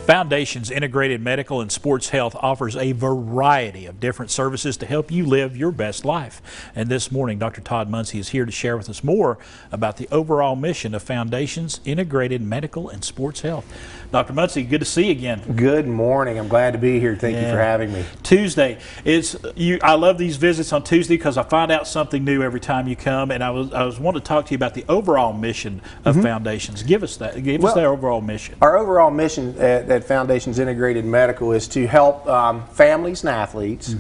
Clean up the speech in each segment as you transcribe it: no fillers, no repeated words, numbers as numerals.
Foundation's Integrated Medical and Sports Health offers a variety of different services to help you live your best life. And this morning, Dr. Todd Muncy is here to share with us more about the overall mission of Foundation's Integrated Medical and Sports Health. Dr. Muncy, good to see you again. Good morning. I'm glad to be here. Thank you for having me. Tuesday. I love these visits on Tuesday because I find out something new every time you come, and I was wanting to talk to you about the overall mission of Foundations. Give us that. Give us their overall mission. Our overall mission at Foundation's Integrated Medical is to help families and athletes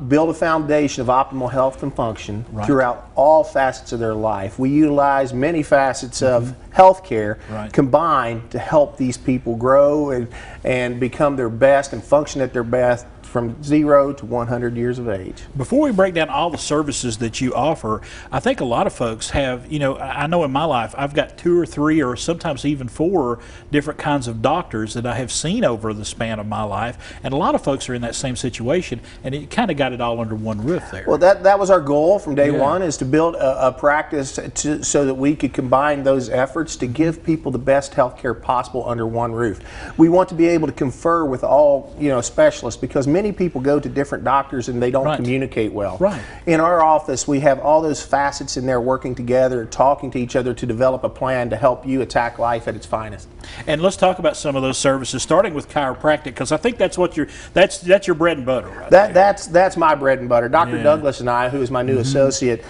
build a foundation of optimal health and function throughout all facets of their life. We utilize many facets of healthcare combined to help these people grow and become their best and function at their best from 0 to 100 years of age. Before we break down all the services that you offer, I think a lot of folks have, I know in my life I've got 2 or 3 or sometimes even 4 different kinds of doctors that I have seen over the span of my life, and a lot of folks are in that same situation, and you kind of got it all under one roof there. Well, that was our goal from day one, is to build a practice so that we could combine those efforts to give people the best health care possible under one roof. We want to be able to confer with all specialists, because many people go to different doctors and they don't communicate well. In our office, we have all those facets in there working together, talking to each other to develop a plan to help you attack life at its finest. And let's talk about some of those services, starting with chiropractic, because I think that's what that's your bread and butter, right? That's my bread and butter. Dr. Douglas and I, who is my new associate,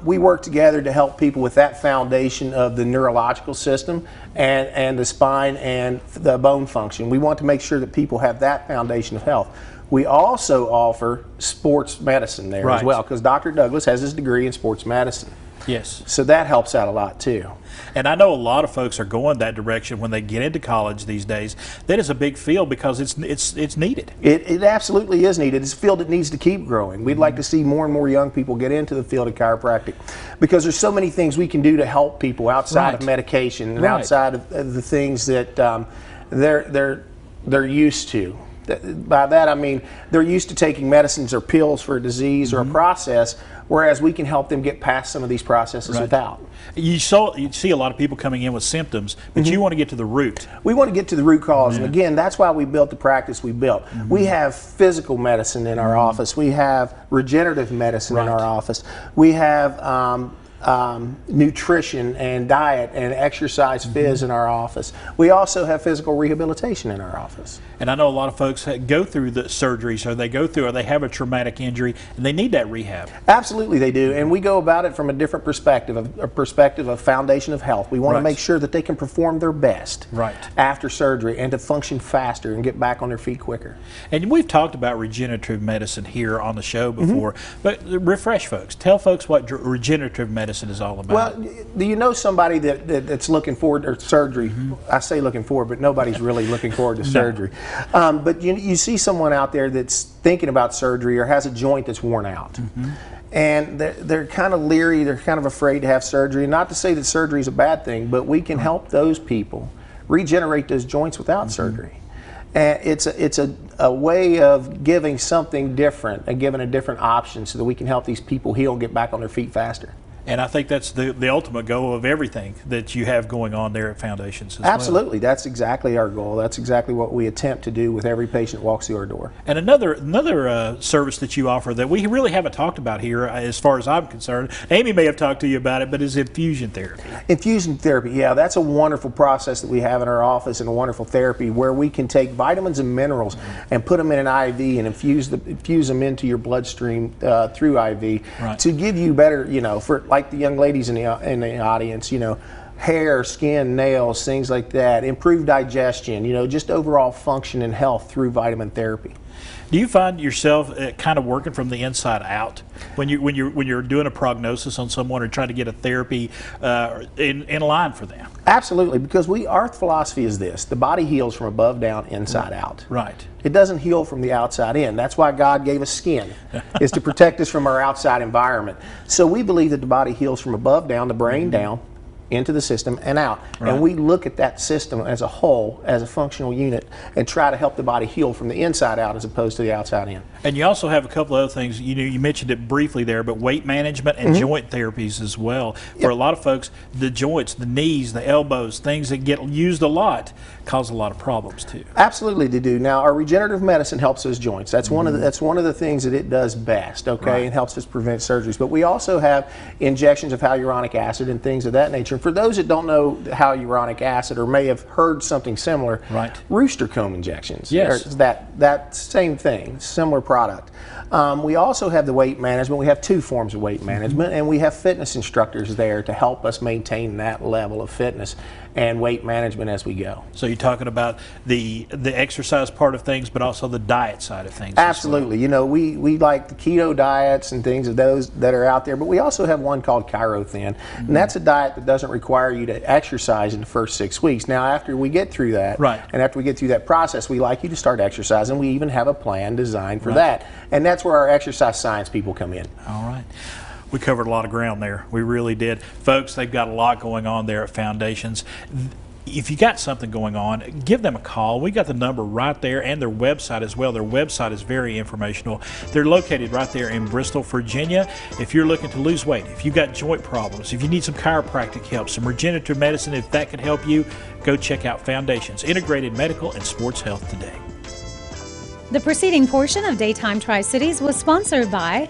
we work together to help people with that foundation of the neurological system and the spine and the bone function. We want to make sure that people have that foundation of health. We also offer sports medicine there as well, because Dr. Douglas has his degree in sports medicine. Yes. So that helps out a lot too. And I know a lot of folks are going that direction when they get into college these days. That is a big field because it's needed. It absolutely is needed. It's a field that needs to keep growing. We'd like to see more and more young people get into the field of chiropractic, because there's so many things we can do to help people outside of medication and outside of the things that they're used to. By that I mean they're used to taking medicines or pills for a disease or a process, whereas we can help them get past some of these processes without. You see a lot of people coming in with symptoms, but you want to get to the root. We want to get to the root cause, and again, that's why we built the practice we built. We have physical medicine in our office. We have regenerative medicine in our office. We have nutrition and diet and exercise phys in our office. We also have physical rehabilitation in our office. And I know a lot of folks go through the surgeries, or they have a traumatic injury and they need that rehab. Absolutely they do, and we go about it from a different perspective, a perspective of foundation of health. We want to make sure that they can perform their best after surgery and to function faster and get back on their feet quicker. And we've talked about regenerative medicine here on the show before, but refresh folks. Tell folks what regenerative medicine is all about. Well, do you know somebody that's looking forward to surgery? I say looking forward, but nobody's really looking forward to surgery. But you see someone out there that's thinking about surgery or has a joint that's worn out. And they're kind of leery, they're kind of afraid to have surgery. Not to say that surgery is a bad thing, but we can help those people regenerate those joints without surgery. And it's a way of giving something different and giving a different option so that we can help these people heal and get back on their feet faster. And I think that's the ultimate goal of everything that you have going on there at Foundations as Absolutely. That's exactly our goal. That's exactly what we attempt to do with every patient that walks through our door. And another service that you offer that we really haven't talked about here, as far as I'm concerned, Amy may have talked to you about it, but is infusion therapy. Infusion therapy, yeah, that's a wonderful process that we have in our office, and a wonderful therapy where we can take vitamins and minerals and put them in an IV and infuse them into your bloodstream through IV to give you better, for like the young ladies in the audience, hair, skin, nails, things like that, improved digestion, just overall function and health through vitamin therapy. Do you find yourself kind of working from the inside out when you're doing a prognosis on someone or trying to get a therapy in line for them? Absolutely, because our philosophy is this: the body heals from above down, inside out. Right. It doesn't heal from the outside in. That's why God gave us skin, is to protect us from our outside environment. So we believe that the body heals from above down, the brain down, into the system and out. Right. And we look at that system as a whole, as a functional unit, and try to help the body heal from the inside out as opposed to the outside in. And you also have a couple of other things. You mentioned it briefly there, but weight management and joint therapies as well. For a lot of folks, the joints, the knees, the elbows, things that get used a lot, cause a lot of problems too. Absolutely, they do. Now, our regenerative medicine helps those joints. That's one of the things that it does best. Okay, Right. and helps us prevent surgeries. But we also have injections of hyaluronic acid and things of that nature. And for those that don't know hyaluronic acid or may have heard something similar, Right. rooster comb injections. Yes. That same thing, similar product. We also have the weight management. We have two forms of weight management, and we have fitness instructors there to help us maintain that level of fitness and weight management as we go. So you're talking about the exercise part of things, but also the diet side of things. as well. Absolutely. You know, we like the keto diets and things of those that are out there, but we also have one called Chirothin, and that's a diet that doesn't require you to exercise in the first 6 weeks. Now, after we get through that, Right. and after we get through that process, we like you to start exercising. We even have a plan designed for that, and that's where our exercise science people come in. All right. We covered a lot of ground there. We really did. Folks, they've got a lot going on there at Foundations. If you got something going on, give them a call. We got the number right there and their website as well. Their website is very informational. They're located right there in Bristol, Virginia. If you're looking to lose weight, if you've got joint problems, if you need some chiropractic help, some regenerative medicine, if that could help you, go check out Foundations, Integrated Medical and Sports Health today. The preceding portion of Daytime Tri-Cities was sponsored by